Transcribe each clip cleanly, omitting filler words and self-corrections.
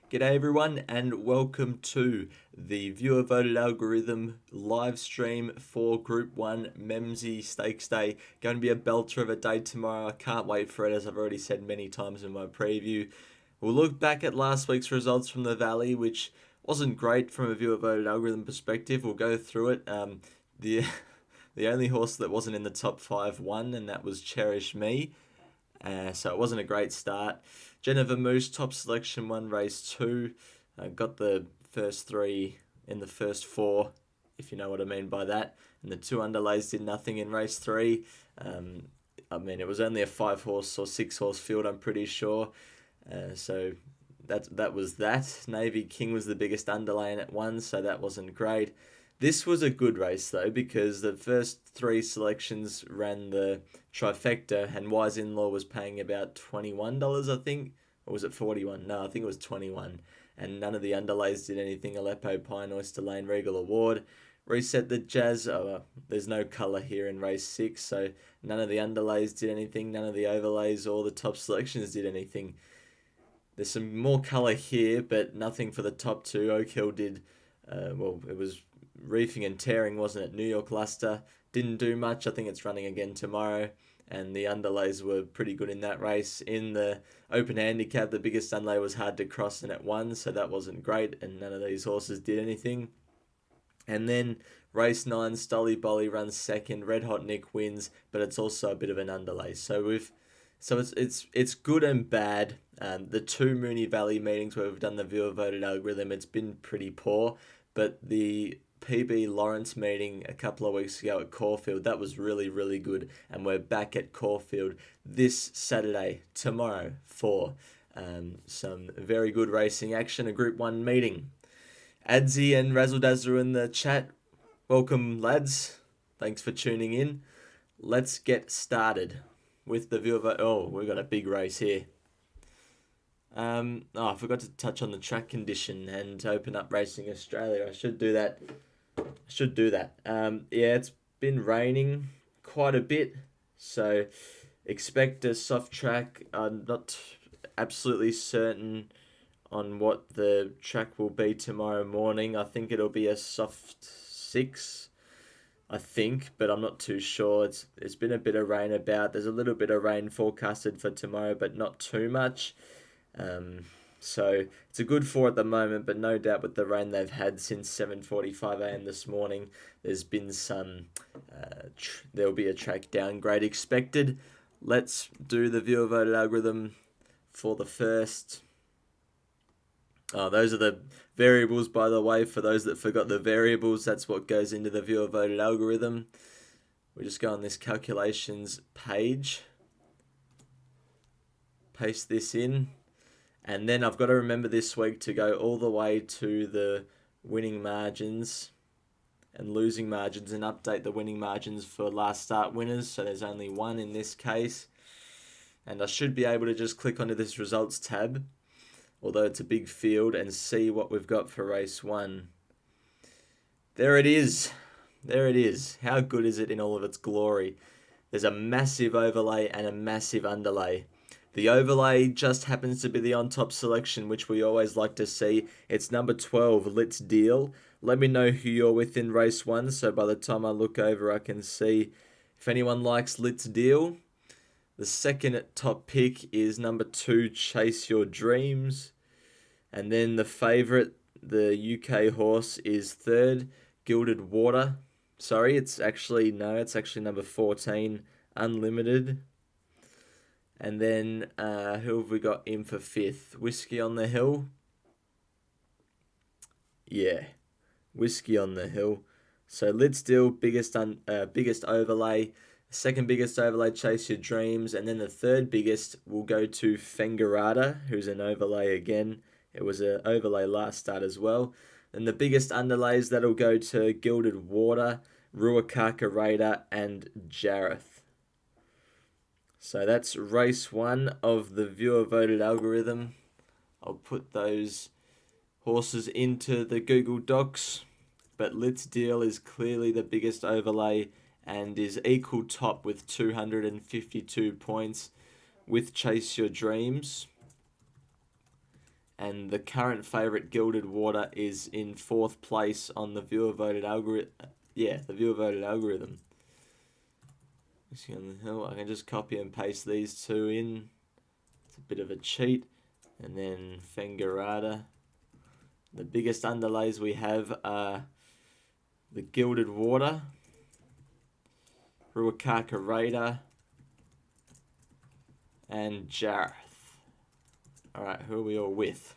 G'day everyone and welcome to the viewer voted algorithm live stream for Group 1 Memsie Stakes Day. Going to be a belter of a day tomorrow. I can't wait for it, as I've already said many times in my preview. We'll look back at last week's results from the Valley, which wasn't great from a viewer voted algorithm perspective. We'll go through it. The the only horse that wasn't in the top 5 won, and that was Cherish Me. So it wasn't a great start. Jennifer Moose, top selection, won race 2. Got the first 3 in the first 4, if you know what I mean by that. And the 2 underlays did nothing in race 3. It was only a 5-horse or 6-horse field, I'm pretty sure. So that was that. Navy King was the biggest underlay in it, won, so that wasn't great. This was a good race though, because the first 3 selections ran the trifecta, and Wise In Law was paying about $21, I think, or was it 41? No, I think it was 21. And none of the underlays did anything. Aleppo, Pine, Oyster Lane, Regal Award. Reset the Jazz. There's no colour here in race 6, so none of the underlays did anything. None of the overlays or the top selections did anything. There's some more colour here, but nothing for the top 2. Oak Hill did, it was reefing and tearing, wasn't it? New York Luster didn't do much. I think it's running again tomorrow. And the underlays were pretty good in that race. In the open handicap, the biggest underlay was Hard to Cross and it won, so that wasn't great. And none of these horses did anything. And then race 9, Stolly Bolly runs second. Red Hot Nick wins, but it's also a bit of an underlay. So it's good and bad. The 2 Mooney Valley meetings where we've done the viewer voted algorithm, it's been pretty poor. But the PB Lawrence meeting a couple of weeks ago at Caulfield, that was really, really good. And we're back at Caulfield this Saturday, tomorrow, for some very good racing action, a Group 1 meeting. Adzi and Razzle Dazzle in the chat. Welcome, lads. Thanks for tuning in. Let's get started with the viewer vote. Oh, we've got a big race here. I forgot to touch on the track condition and open up Racing Australia. I should do that. It's been raining quite a bit, so expect a soft track. I'm not absolutely certain on what the track will be tomorrow morning. I think it'll be a soft 6, I think, but I'm not too sure. It's been a bit of rain about. There's a little bit of rain forecasted for tomorrow, but not too much. So it's a good 4 at the moment, but no doubt with the rain they've had since 7:45 a.m. this morning, there's been some, there'll be a track downgrade expected. Let's do the viewer voted algorithm for the first. Oh, those are the variables, by the way, for those that forgot the variables. That's what goes into the viewer voted algorithm. We just go on this calculations page, paste this in. And then I've got to remember this week to go all the way to the winning margins and losing margins and update the winning margins for last start winners. So there's only one in this case. And I should be able to just click onto this results tab, although it's a big field, and see what we've got for race 1. There it is. There it is. How good is it in all of its glory? There's a massive overlay and a massive underlay. The overlay just happens to be the on-top selection, which we always like to see. It's number 12, Let's Deal. Let me know who you're with in race 1, so by the time I look over, I can see if anyone likes Let's Deal. The second top pick is number 2, Chase Your Dreams. And then the favourite, the UK horse, is 3rd, Gilded Water. Sorry, it's actually number 14, Unlimited. And then, who have we got in for 5th? Whiskey on the Hill. Yeah, Whiskey on the Hill. So Let's Deal, biggest overlay. Second biggest overlay, Chase Your Dreams. And then the third biggest will go to Fengarada, who's an overlay again. It was an overlay last start as well. And the biggest underlays, that'll go to Gilded Water, Ruakaka Raider, and Jareth. So that's race 1 of the viewer voted algorithm. I'll put those horses into the Google Docs, but Let's Deal is clearly the biggest overlay and is equal top with 252 points with Chase Your Dreams. And the current favourite, Gilded Water, is in 4th place on the viewer voted algorithm. Yeah, the viewer voted algorithm. On the hill, I can just copy and paste these two in. It's a bit of a cheat. And then Fengarada. The biggest underlays we have are the Gilded Water, Ruakaka Raider, and Jareth. Alright, who are we all with?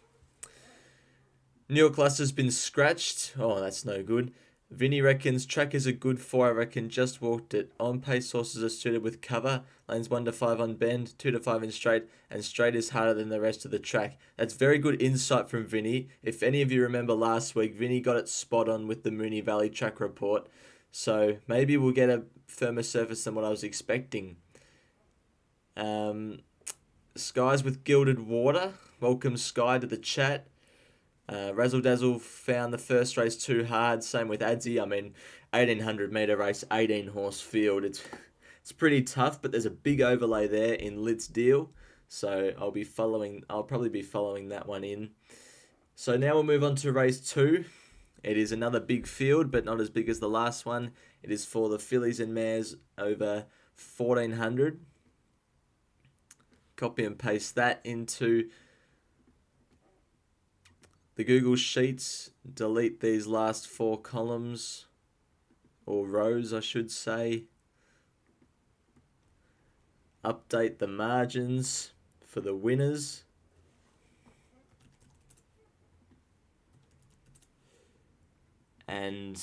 New York Cluster's been scratched. Oh, that's no good. Vinny reckons track is a good 4. I reckon just walked it. On pace horses are suited with cover. Lanes 1 to 5 on bend, 2 to 5 in straight, and straight is harder than the rest of the track. That's very good insight from Vinny. If any of you remember last week, Vinny got it spot on with the Moonee Valley track report. So maybe we'll get a firmer surface than what I was expecting. Skies with Gilded Water. Welcome Sky to the chat. Razzle Dazzle found the first race too hard. Same with Adzi. I mean, 1800 metre race, 18 horse field. It's pretty tough, but there's a big overlay there in Lit's Deal. So I'll probably be following that one in. So now we'll move on to race 2. It is another big field, but not as big as the last one. It is for the fillies and mares over 1400. Copy and paste that into the Google Sheets. Delete these last 4 columns, or rows I should say. Update the margins for the winners. And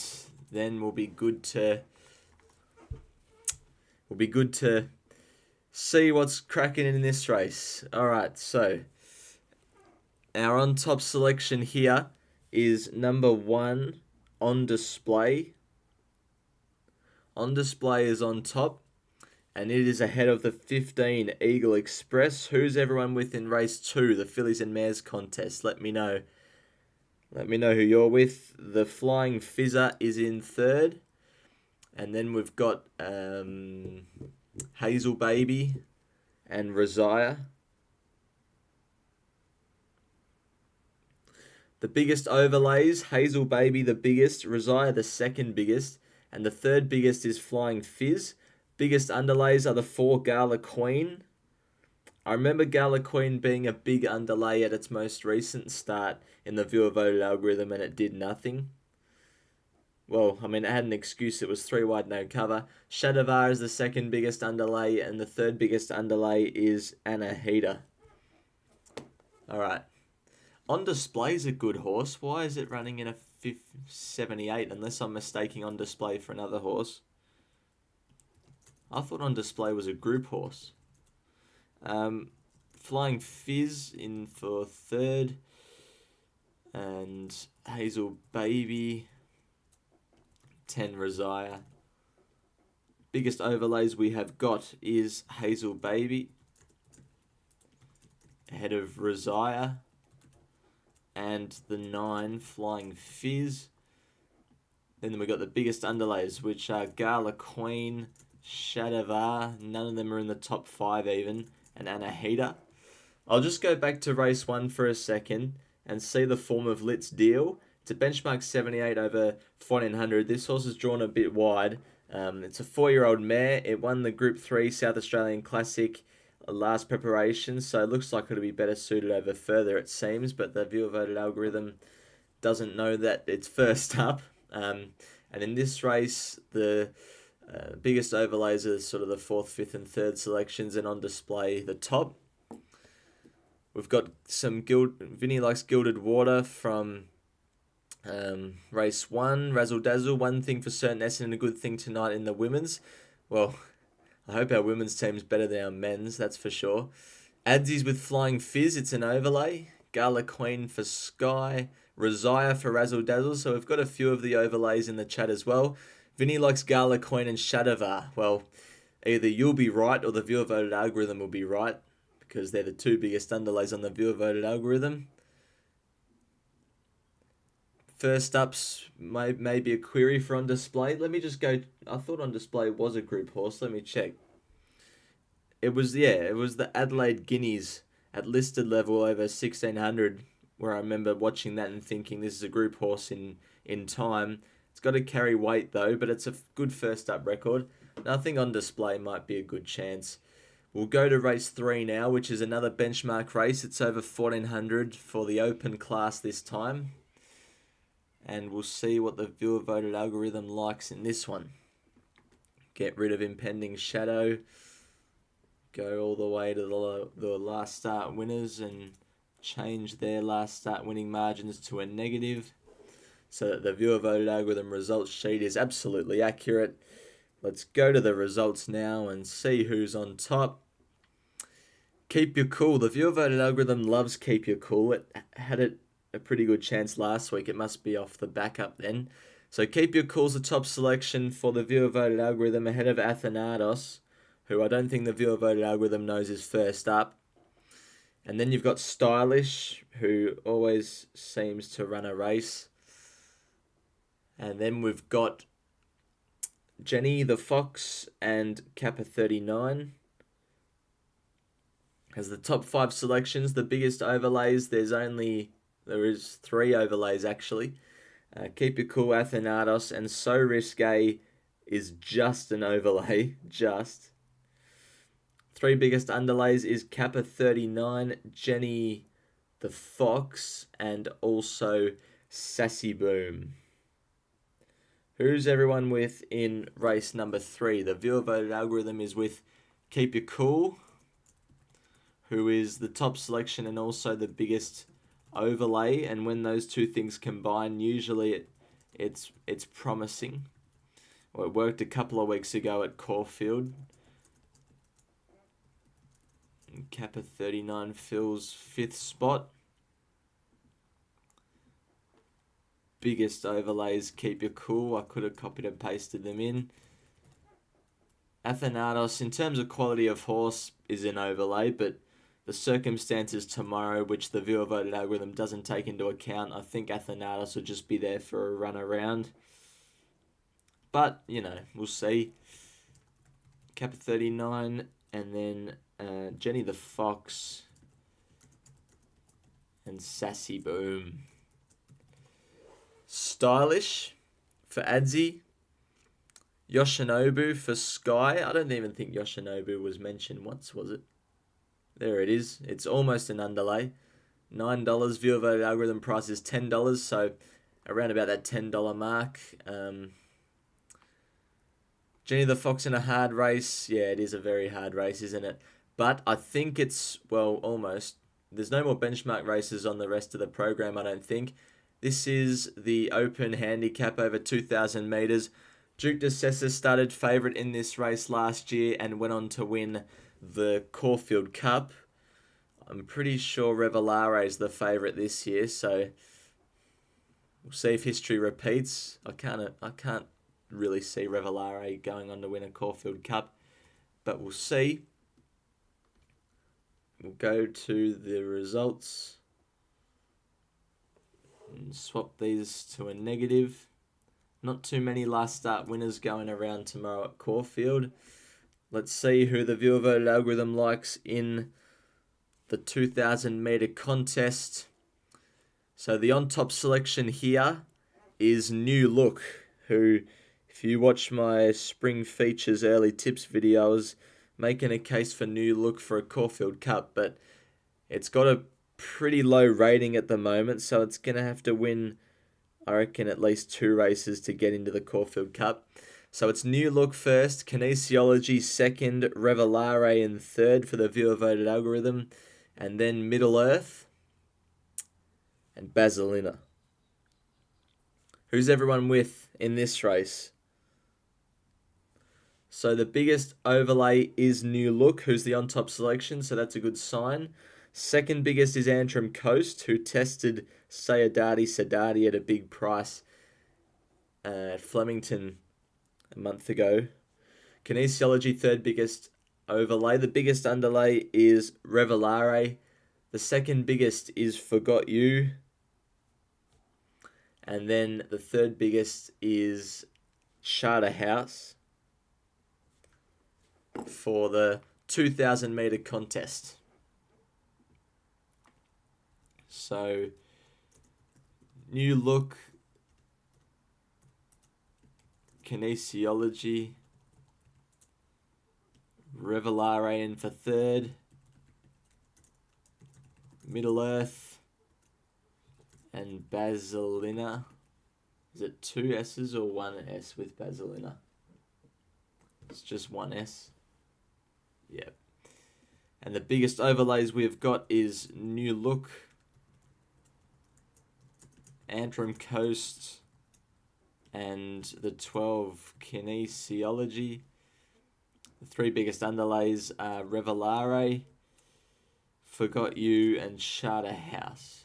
then we'll be good to see what's cracking in this race. Alright, so our on top selection here is number 1, On Display. On Display is on top, and it is ahead of the 15 Eagle Express. Who's everyone with in race 2, the Fillies and Mares contest? Let me know. Let me know who you're with. The Flying Fizzer is in 3rd. And then we've got Hazel Baby and Rosiah. The biggest overlays, Hazel Baby the biggest, Rosiah the second biggest, and the third biggest is Flying Fizz. Biggest underlays are the 4 Gala Queen. I remember Gala Queen being a big underlay at its most recent start in the viewer voted algorithm, and it did nothing. Well, I mean, it had an excuse. It was 3 wide, no cover. Shadavar is the second biggest underlay, and the third biggest underlay is Anahita. Alright. On Display is a good horse. Why is it running in a 78, unless I'm mistaking On Display for another horse? I thought On Display was a group horse. Flying Fizz in for 3rd. And Hazel Baby. 10 Rosiah. Biggest overlays we have got is Hazel Baby. Ahead of Rosiah. And the 9 Flying Fizz. Then we got the biggest underlays, which are Gala Queen, Shadavar. None of them are in the top 5 even. And Anahita. I'll just go back to race 1 for a second and see the form of Lit's Deal. It's a benchmark 78 over 1400. This horse is drawn a bit wide. It's a 4-year-old mare. It won the Group 3 South Australian Classic last preparation, so it looks like it'll be better suited over further, it seems, but the viewer voted algorithm doesn't know that it's first up. And in this race, the biggest overlays are sort of the 4th, 5th and 3rd selections, and On Display the top. We've got some Vinny likes Gilded Water from race 1, Razzle Dazzle. One thing for certain, Essendon, and a good thing tonight in the women's. Well, I hope our women's team's better than our men's, that's for sure. Adzi's with Flying Fizz, it's an overlay. Gala Queen for Sky. Rosiah for Razzle Dazzle. So we've got a few of the overlays in the chat as well. Vinny likes Gala Queen and Shadavar. Well, either you'll be right or the viewer voted algorithm will be right, because they're the 2 biggest underlays on the viewer voted algorithm. First up's maybe a query for On Display. Let me just go. I thought On Display was a group horse. Let me check. It was the Adelaide Guineas at listed level over 1600 where I remember watching that and thinking this is a group horse in time. It's got to carry weight though, but it's a good first up record. Nothing on display might be a good chance. We'll go to race 3 now, which is another benchmark race. It's over 1400 for the open class this time. And we'll see what the viewer voted algorithm likes in this one. Get rid of impending shadow. Go all the way to the last start winners and change their last start winning margins to a negative, so that the viewer voted algorithm results sheet is absolutely accurate. Let's go to the results now and see who's on top. Keep Your Cool. The viewer voted algorithm loves Keep Your Cool. It had a pretty good chance last week. It must be off the backup then. So Keep Your Cool's the top selection for the viewer voted algorithm, ahead of Athanatos, who I don't think the viewer voted algorithm knows is first up. And then you've got Stylish, who always seems to run a race. And then we've got Jenny the Fox and Kappa 39 as the top 5 selections. The biggest overlays, there is 3 overlays actually. Keep Your Cool, Athanatos, and So Risque is just an overlay, just. 3 biggest underlays is Kappa 39, Jenny the Fox, and also Sassy Boom. Who's everyone with in race number 3? The viewer voted algorithm is with Keep Your Cool, who is the top selection and also the biggest overlay. And when those two things combine, usually it's promising. Well, it worked a couple of weeks ago at Caulfield. And Kappa 39 fills 5th spot. Biggest overlays, Keep Your Cool. I could have copied and pasted them in. Athanatos, in terms of quality of horse, is an overlay, but the circumstances tomorrow, which the viewer voted algorithm doesn't take into account, I think Athanatos will just be there for a run around. But, we'll see. Kappa 39, and then Jenny the Fox and Sassy Boom. Stylish for Adzi. Yoshinobu for Sky. I don't even think Yoshinobu was mentioned once, was it? There it is. It's almost an underlay. $9. Viewer voted algorithm price is $10, so around about that $10 mark. Jenny the Fox in a hard race. Yeah, it is a very hard race, isn't it? But I think it's, almost. There's no more benchmark races on the rest of the program, I don't think. This is the open handicap over 2,000 metres. Duke de Sessa started favourite in this race last year and went on to win the Caulfield Cup. I'm pretty sure Revelare is the favourite this year, so we'll see if history repeats. I can't really see Revelare going on to win a Caulfield Cup, but we'll see. We'll go to the results and swap these to a negative. Not too many last start winners going around tomorrow at Caulfield. Let's see who the viewer voted algorithm likes in the 2,000 metre contest. So the on top selection here is New Look, who, if you watch my Spring Features early tips video, I was making a case for New Look for a Caulfield Cup, but it's got a pretty low rating at the moment, so it's going to have to win, I reckon, at least 2 races to get into the Caulfield Cup. So it's New Look first, Kinesiology second, Revelare in third for the viewer voted algorithm, and then Middle Earth and Basilina. Who's everyone with in this race? So the biggest overlay is New Look, who's the on-top selection, so that's a good sign. Second biggest is Antrim Coast, who tested Sadati at a big price at Flemington a month ago. Kinesiology, third biggest overlay. The biggest underlay is Revelare. The second biggest is Forgot You. And then the third biggest is Charterhouse for the 2,000 metre contest. So New Look, Kinesiology, Revelare in for third, Middle Earth, and Basilina. Is it 2 S's or 1 S with Basilina? It's just 1 S. Yep. And the biggest overlays we've got is New Look, Antrim Coast, and the 12 Kinesiology. The 3 biggest underlays are Revelare, Forgot You, and Charterhouse.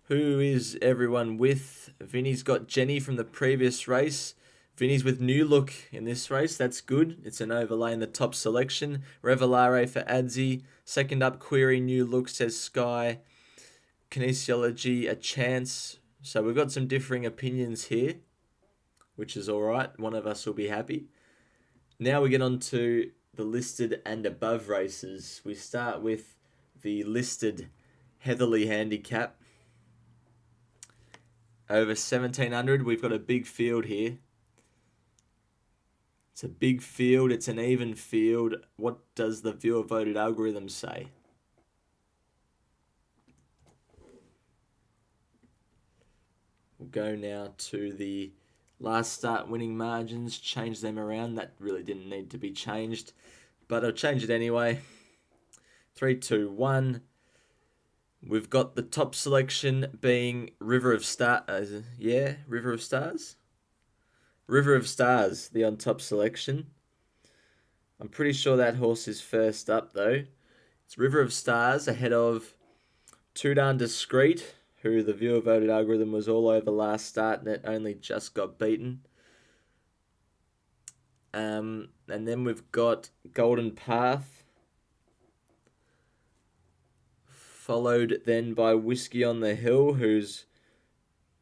Who is everyone with? Vinny's got Jenny from the previous race. Vinny's with New Look in this race. That's good. It's an overlay in the top selection. Revelare for Adzi. Second up, Query New Look, says Sky. Kinesiology, a chance. So we've got some differing opinions here, which is all right. One of us will be happy. Now we get on to the listed and above races. We start with the listed Heatherly handicap. Over 1,700, we've got a big field here. It's a big field, it's an even field. What does the viewer voted algorithm say? We'll go now to the last start winning margins, change them around. That really didn't need to be changed, but I'll change it anyway. 3, 2, 1. We've got the top selection being River of Stars. River of Stars? River of Stars, the on top selection. I'm pretty sure that horse is first up though. It's River of Stars ahead of Too Darn Discreet, who the viewer voted algorithm was all over last start and it only just got beaten. And then we've got Golden Path, followed then by Whiskey on the Hill, who's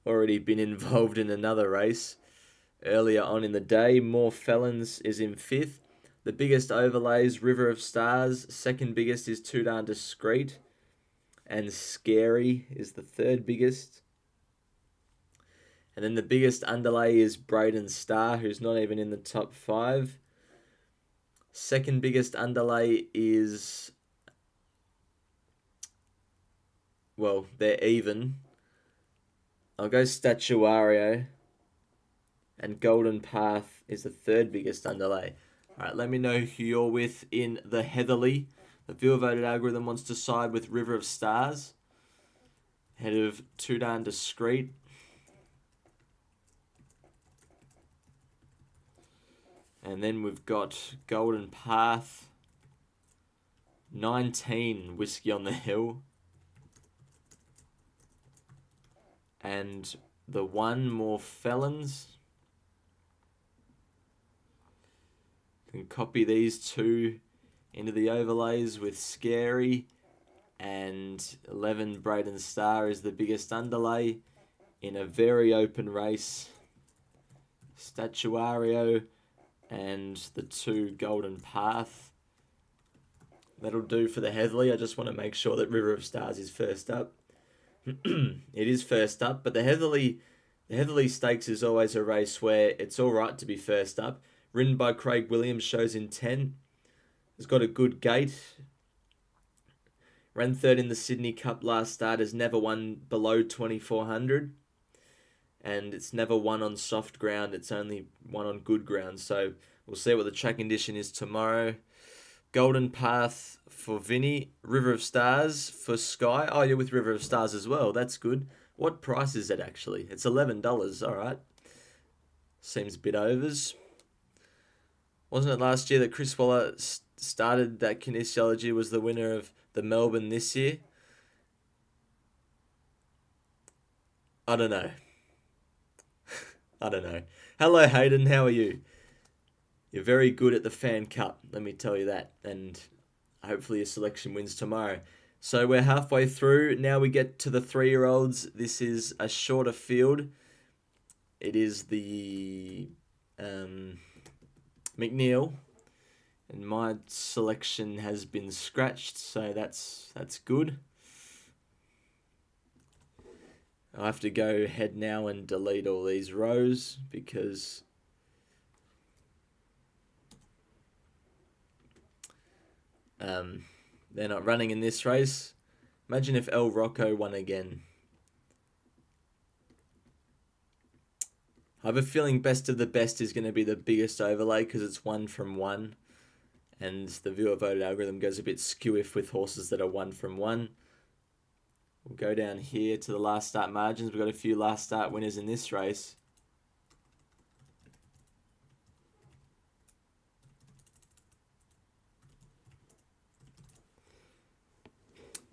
already been involved in another race earlier on in the day. More Felons is in 5th. The biggest overlays, River of Stars. Second biggest is Too Darn Discreet. And Scary is the third biggest. And then the biggest underlay is Braden Star, who's not even in the top 5. Second biggest underlay is... well, they're even. I'll go Statuario. And Golden Path is the third biggest underlay. Alright, let me know who you're with in the Heatherly. The viewer voted algorithm wants to side with River of Stars, ahead of Too Darn Discreet. And then we've got Golden Path, 19 Whiskey on the Hill, and the 1 More Felons. Can copy these 2 into the overlays with Scary, and 11 Braden Star is the biggest underlay in a very open race. Statuario and the 2 Golden Path. That'll do for the Heatherly. I just want to make sure that River of Stars is first up. It is first up, but the Heatherly Stakes is always a race where it's all right to be first up. Ridden by Craig Williams, shows intent. Has got a good gait. Ran third in the Sydney Cup last start. Has never won below 2,400. And it's never won on soft ground. It's only won on good ground. So we'll see what the track condition is tomorrow. Golden Path for Vinny. River of Stars for Sky. Oh, you're with River of Stars as well. That's good. What price is it actually? It's $11. All right. Seems a bit overs. Wasn't it last year that Chris Waller started that Kinesiology was the winner of the Melbourne this year? I don't know. I don't know. Hello, Hayden. How are you? You're very good at the Fan Cup, let me tell you that. And hopefully your selection wins tomorrow. So we're halfway through. Now we get to the 3-year-olds. This is a shorter field. It is the... McNeil And my selection has been scratched, so that's good. I'll have to go ahead now and delete all these rows because they're not running in this race. Imagine if El Rocco won again. I have a feeling best of the best is going to be the biggest overlay because it's 1 from 1. And the viewer voted algorithm goes a bit skew-if with horses that are 1 from 1. We'll go down here to the last start margins. We've got a few last start winners in this race.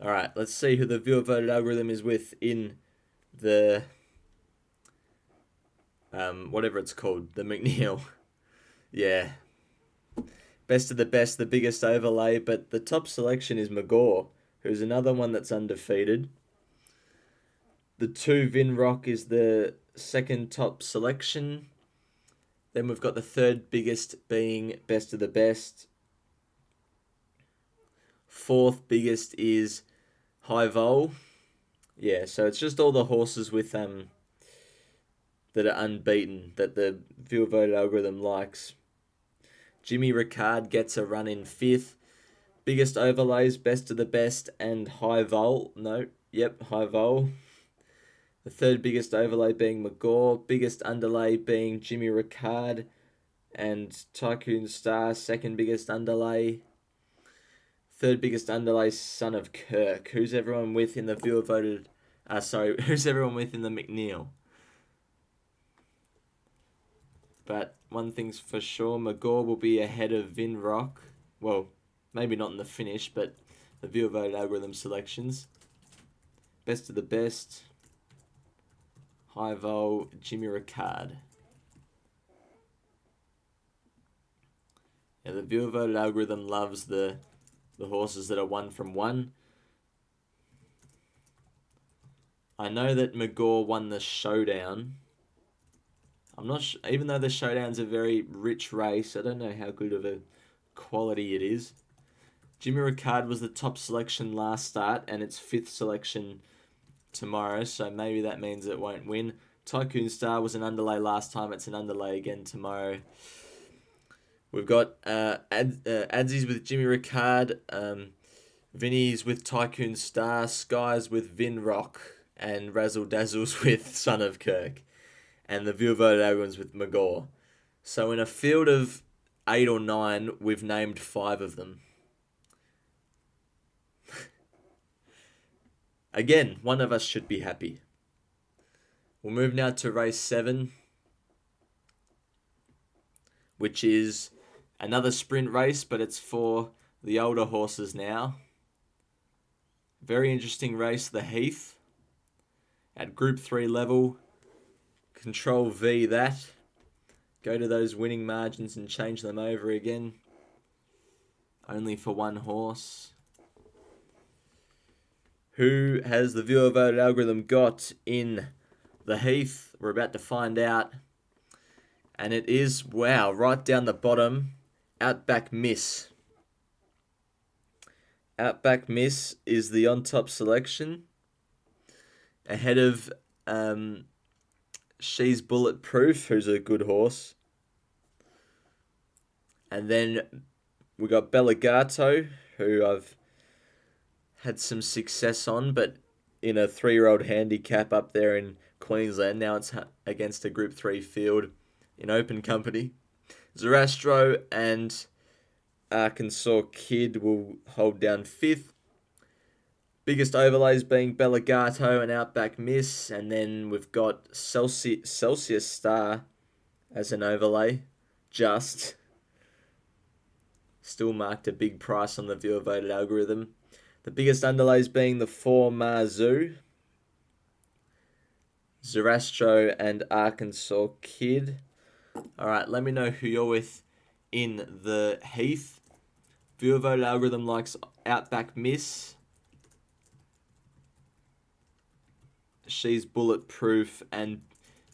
All right, let's see who the viewer voted algorithm is with in the whatever it's called, the McNeil. Yeah. Best of the best, the biggest overlay, but the top selection is Magor, who's another one that's undefeated. The 2 Vinrock is the second top selection. Then we've got the third biggest being best of the best. Fourth biggest is High Vol. Yeah, so it's just all the horses with that are unbeaten that the viewer voted algorithm likes. Jimmy Ricard gets a run in 5th. Biggest overlays, best of the best, and High Vol. No, yep, High Vol. The third biggest overlay being Magor. Biggest underlay being Jimmy Ricard and Tycoon Star. Second biggest underlay. Third biggest underlay, Son of Kirk. Who's everyone with in the viewer voted... who's everyone with in the McNeil? But one thing's for sure, Magor will be ahead of Vinrock. Well, maybe not in the finish, but the viewer voted algorithm selections. Best of the best. High Vol, Jimmy Ricard. Yeah, the viewer voted algorithm loves the horses that are 1 from 1. I know that Magor won the showdown. I'm not even though the showdown's a very rich race, I don't know how good of a quality it is. Jimmy Ricard was the top selection last start, and it's 5th selection tomorrow, so maybe that means it won't win. Tycoon Star was an underlay last time, it's an underlay again tomorrow. We've got Adsies with Jimmy Ricard, Vinny's with Tycoon Star, Skies with Vinrock, and Razzle Dazzles with Son of Kirk. And the viewer voted algorithms with Magor. So in a field of 8 or 9, we've named 5 of them. Again, one of us should be happy. We'll move now to race 7, which is another sprint race, but it's for the older horses now. Very interesting race, the Heath. At Group 3 level, Control V that. Go to those winning margins and change them over again. Only for one horse. Who has the viewer voted algorithm got in the Heath? We're about to find out. And it is, wow, right down the bottom, Outback Miss. Outback Miss is the on-top selection. Ahead of She's Bulletproof, who's a good horse. And then we got Bellegato, who I've had some success on, but in a 3-year-old handicap up there in Queensland. Now it's against a Group 3 field in open company. Zerastro and Arkansas Kid will hold down 5th. Biggest overlays being Bellegato and Outback Miss. And then we've got Celsius Star as an overlay. Just. Still marked a big price on the viewer voted algorithm. The biggest underlays being the 4 Marzu. Zerastro and Arkansas Kid. Alright, let me know who you're with in the Heath. Viewer voted algorithm likes Outback Miss. She's Bulletproof and,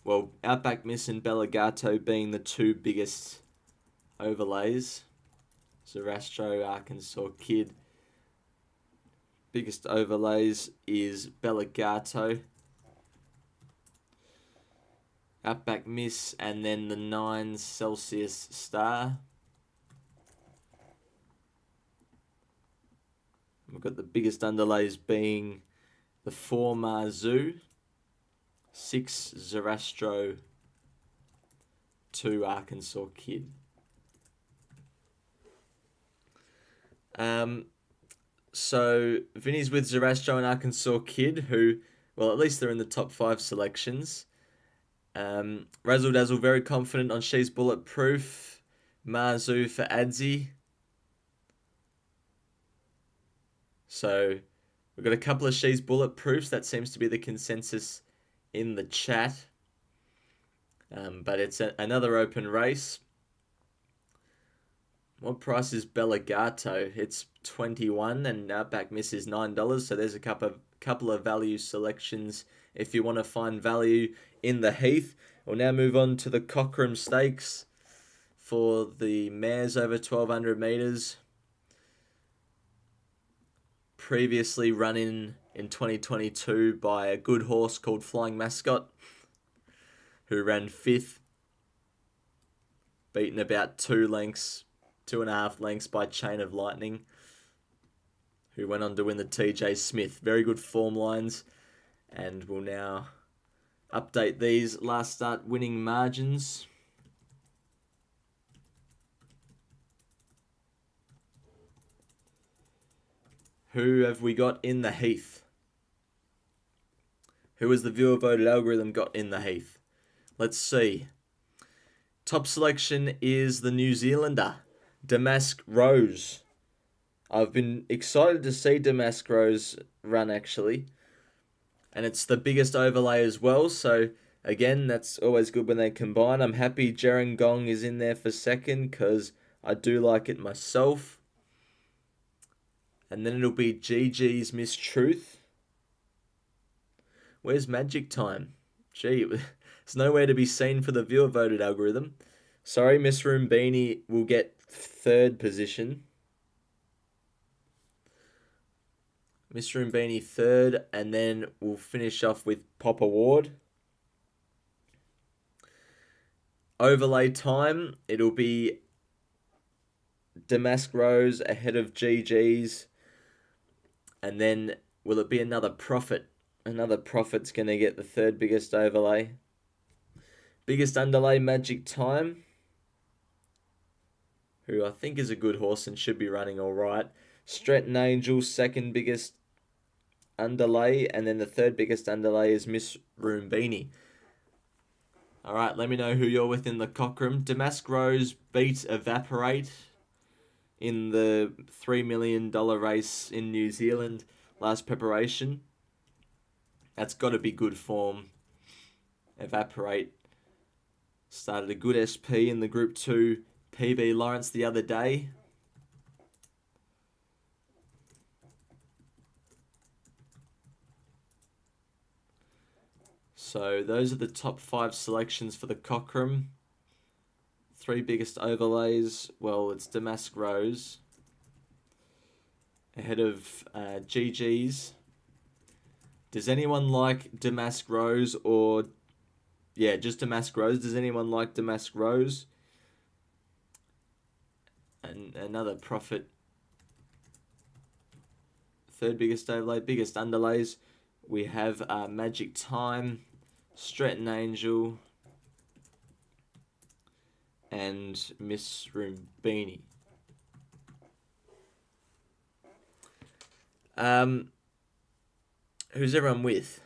well, Outback Miss and Bellegato being the 2 biggest overlays. Zarastro, Arkansas Kid. Biggest overlays is Bellegato, Outback Miss, and then the 9 Celsius Star. We've got the biggest underlays being the 4 Marzu, 6 Zarastro, 2 Arkansas Kid. So Vinny's with Zarastro and Arkansas Kid, who, well, at least they're in the top 5 selections. Razzle Dazzle very confident on She's Bulletproof. Marzu for Adzi. So we've got a couple of She's Bulletproofs. That seems to be the consensus in the chat. But it's another open race. What price is Bellegato? It's $21 and Outback Miss is $9. So there's a couple of value selections if you want to find value in the heath. We'll now move on to the Cochrane Stakes for the mares over 1200 metres. Previously run in 2022 by a good horse called Flying Mascot, who ran 5th, beaten about 2.5 lengths by Chain of Lightning, who went on to win the TJ Smith. Very good form lines, and we'll now update these last start winning margins. Who have we got in the heath? Who has the viewer voted algorithm got in the heath? Let's see. Top selection is the New Zealander, Damask Rose. I've been excited to see Damask Rose run, actually. And it's the biggest overlay as well, so again, that's always good when they combine. I'm happy Gerringong is in there for second, because I do like it myself. And then it'll be GG's Miss Truth. Where's Magic Time? Gee, it's nowhere to be seen for the viewer voted algorithm. Sorry, Miss Roombini will get 3rd position. Miss Roombini 3rd, and then we'll finish off with Pop Award. Overlay time, it'll be Damask Rose ahead of GG's. And then will it be another Prophet? Another Prophet's going to get the 3rd biggest overlay. Biggest underlay, Magic Time, who I think is a good horse and should be running all right. Stretton Angel, 2nd biggest underlay, and then the 3rd biggest underlay is Miss Roombini. All right, let me know who you're with in the Cochrane. Damask Rose beat Evaporate in the $3 million race in New Zealand last preparation. That's got to be good form. Evaporate started a good SP in the Group 2 PB Lawrence the other day. So those are the top 5 selections for the Cochrane. 3 biggest overlays. Well, it's Damask Rose ahead of GG's. Does anyone like Damask Rose or... Yeah, just Damask Rose. Does anyone like Damask Rose? And another Prophet. 3rd biggest overlay. Biggest underlays. We have Magic Time, Stretton Angel, and Miss Roombini. Who's everyone with?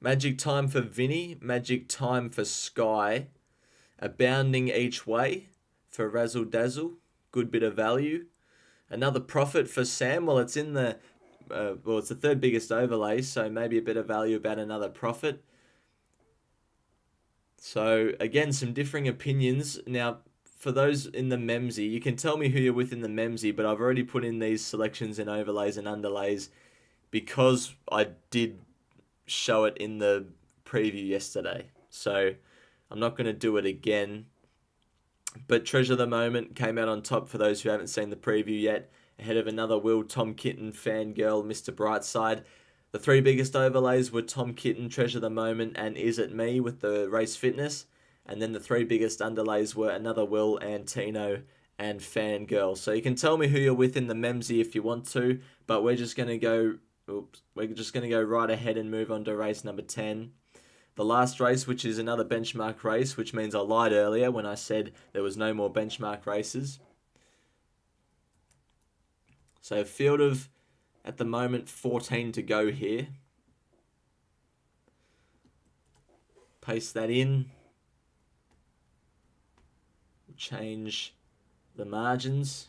Magic Time for Vinny, Magic Time for Sky, Abounding Each Way for Razzle Dazzle, good bit of value. Another Prophet for Sam. Well, it's in the it's the 3rd biggest overlay, so maybe a bit of value about another Prophet. So again, some differing opinions. Now, for those in the Memsie, you can tell me who you're with in the Memsie, but I've already put in these selections and overlays and underlays because I did show it in the preview yesterday. So I'm not going to do it again. But Treasure the Moment came out on top for those who haven't seen the preview yet, ahead of another Will, Tom Kitten, Fangirl, Mr. Brightside. The three biggest overlays were Tom Kitten, Treasure the Moment, and Is It Me with the race fitness. And then the three biggest underlays were Another Will, Antino, and Fangirl. So you can tell me who you're with in the Memsie if you want to, but we're just gonna go right ahead and move on to race number 10. The last race, which is another benchmark race, which means I lied earlier when I said there was no more benchmark races. So field of, at the moment, 14 to go here. Paste that in. Change the margins.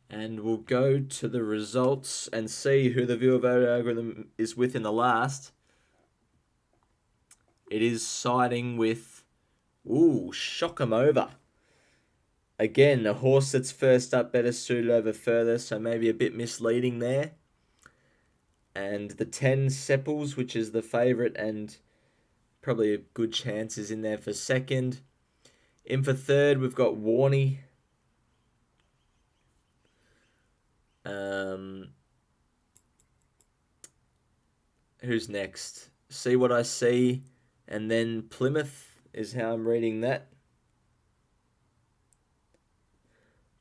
And we'll go to the results and see who the viewer vote algorithm is with in the last. It is siding with, Shock 'em Over. Again, a horse that's first up better suited over further, so maybe a bit misleading there. And the 10 Sepples, which is the favourite and probably a good chance, is in there for second. In for third, we've got Warney. Who's next? See What I See, and then Plymouth is how I'm reading that.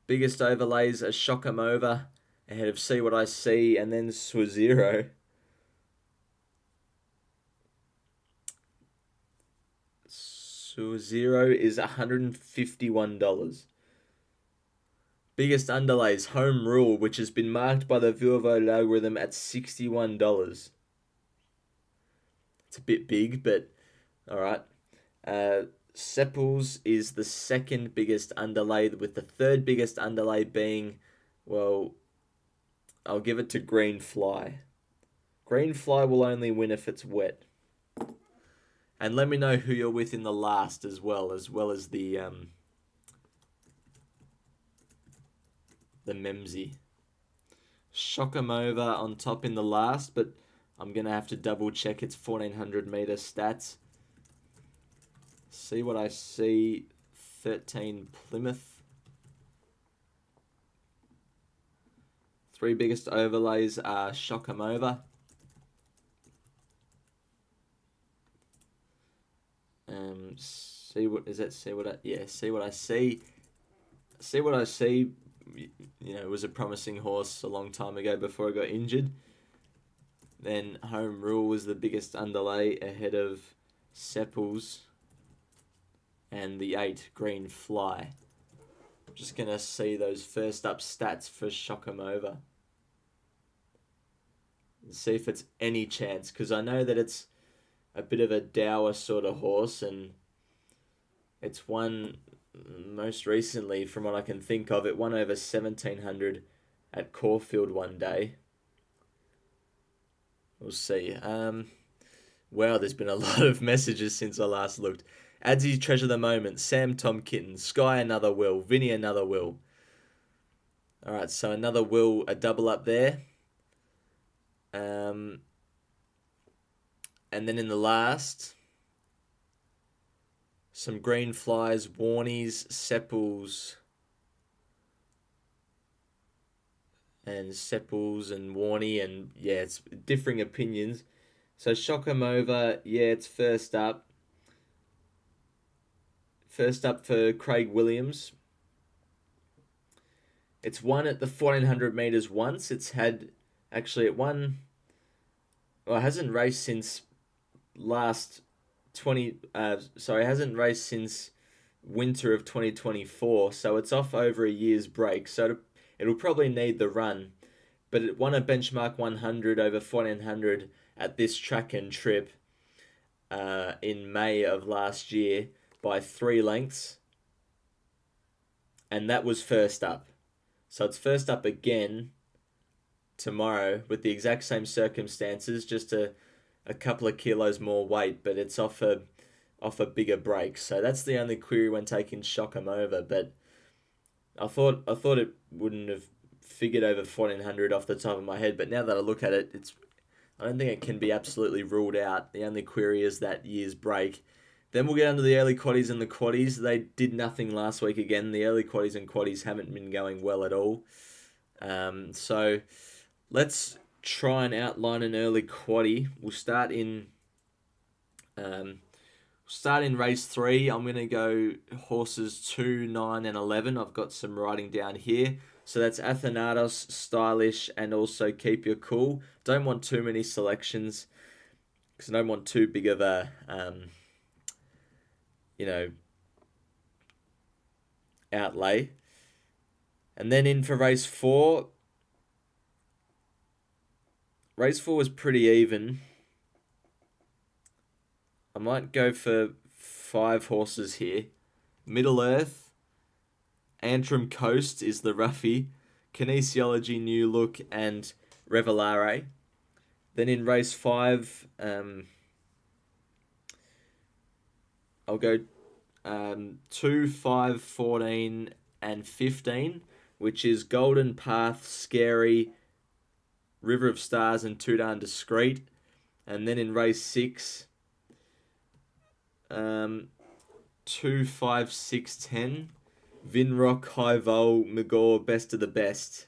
Biggest overlays are Shock 'em Over, ahead of See What I See, and then Swazero. Swazero is $151. Biggest underlays, Home Rule, which has been marked by the viewer vote algorithm at $61. It's a bit big, but alright. Sepples is the second biggest underlay, with the third biggest underlay being, well, I'll give it to Green Fly. Green Fly will only win if it's wet. And let me know who you're with in the last as well as the Memsie. Shock 'em Over on top in the last, but I'm going to have to double check its 1400 meter stats. See What I See, 13 Plymouth. Three biggest overlays are Shock 'em Over. See What I See. See What I See, was a promising horse a long time ago before it got injured. Then Home Rule was the biggest underlay ahead of Sepples and the 8 Green Fly. I'm just going to see those first up stats for Shock 'em Over. And see if it's any chance, because I know that it's a bit of a dour sort of horse, and it's won most recently, from what I can think of, it won over 1700 at Caulfield one day. We'll see. Wow, there's been a lot of messages since I last looked. Adzi Treasure the Moment, Sam Tom Kitten, Sky Another Will, Vinny Another Will. Alright, so Another Will, a double up there. And then in the last, some Green Flies, Warnies, Sepples, and Warney, and yeah, it's differing opinions. So Shock 'em Over, yeah, it's first up. First up for Craig Williams. It's won at the 1400 metres once. It hasn't raced since it hasn't raced since winter of 2024, so it's off over a year's break, so it'll probably need the run. But it won a benchmark 100 over 1400 at this track and trip in May of last year by 3 lengths, and that was first up. So it's first up again tomorrow with the exact same circumstances, just a couple of kilos more weight, but it's off a bigger break. So that's the only query when taking Shock 'em Over. But I thought it wouldn't have figured over 1400 off the top of my head, but now that I look at it, I don't think it can be absolutely ruled out. The only query is that year's break. Then we'll get under the early quaddies and the quaddies. They did nothing last week again. The early quaddies and quaddies haven't been going well at all. So let's try and outline an early quaddie. We'll start in race 3. I'm going to go horses 2, 9, and 11. I've got some writing down here. So that's Athanatos, Stylish, and also Keep Your Cool. Don't want too many selections because I don't want too big of a, outlay. And then in for race 4. Race 4 was pretty even. I might go for 5 horses here. Middle Earth, Antrim Coast is the roughie, Kinesiology New Look, and Revelare. Then in race 5, I'll go 2, 5, 14, and 15, which is Golden Path, Scary, River of Stars, and Too Darn Discreet. And then in race 6, 2, 5, 6, 10, Vinrock, High Vol, Magor, Best of the Best.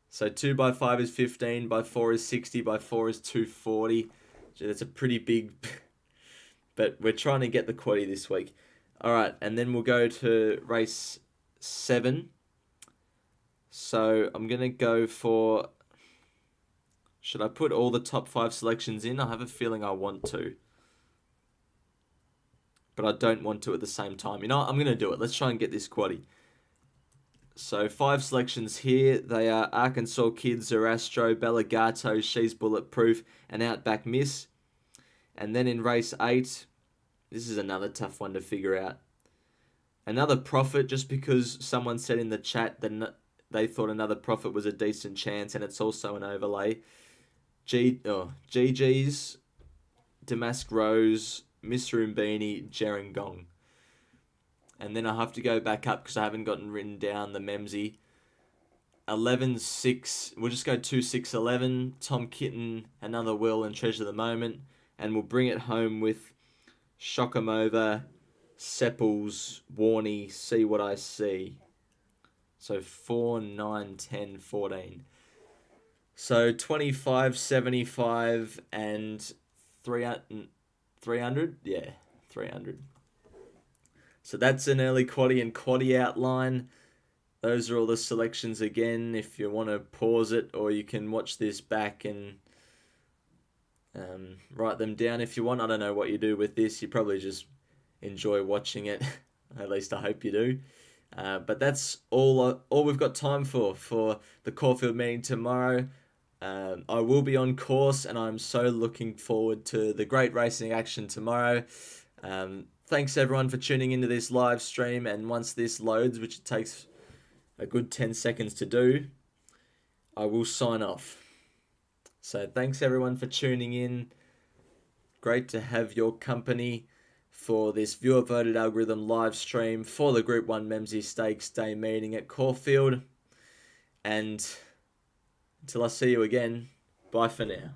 So 2 by 5 is 15, by 4 is 60, by 4 is 240. So that's a pretty big, but we're trying to get the quaddie this week. All right, and then we'll go to race 7. So I'm going to go for, should I put all the top 5 selections in? I have a feeling I want to, but I don't want to at the same time. You know what? I'm going to do it. Let's try and get this quaddie. So 5 selections here. They are Arkansas Kid, Zarastro, Bellagato, She's Bulletproof, and Outback Miss. And then in race 8, this is another tough one to figure out. Another Profit, just because someone said in the chat that they thought Another Profit was a decent chance, and it's also an overlay. GG's, Damask Rose, Mr. Umbini, Gerringong. And then I have to go back up because I haven't gotten written down the Memsie. 11, 6, we'll just go 2, 6, 11, Tom Kitten, Another Will, and Treasure of the Moment. And we'll bring it home with Shock 'em Over, Sepples, Warney, See What I See. So 4, 9, 10, 14. So 25, 75, and 300? Yeah, 300. So that's an early quaddie and quaddie outline. Those are all the selections again if you want to pause it, or you can watch this back and write them down if you want. I don't know what you do with this. You probably just enjoy watching it. At least I hope you do. But that's all we've got time for the Caulfield meeting tomorrow. I will be on course, and I'm so looking forward to the great racing action tomorrow. Thanks everyone for tuning into this live stream, and once this loads, which it takes a good 10 seconds to do, I will sign off. So thanks everyone for tuning in. Great to have your company for this viewer voted algorithm live stream for the Group 1 Memsie Stakes Day meeting at Caulfield. And until I see you again, bye for now.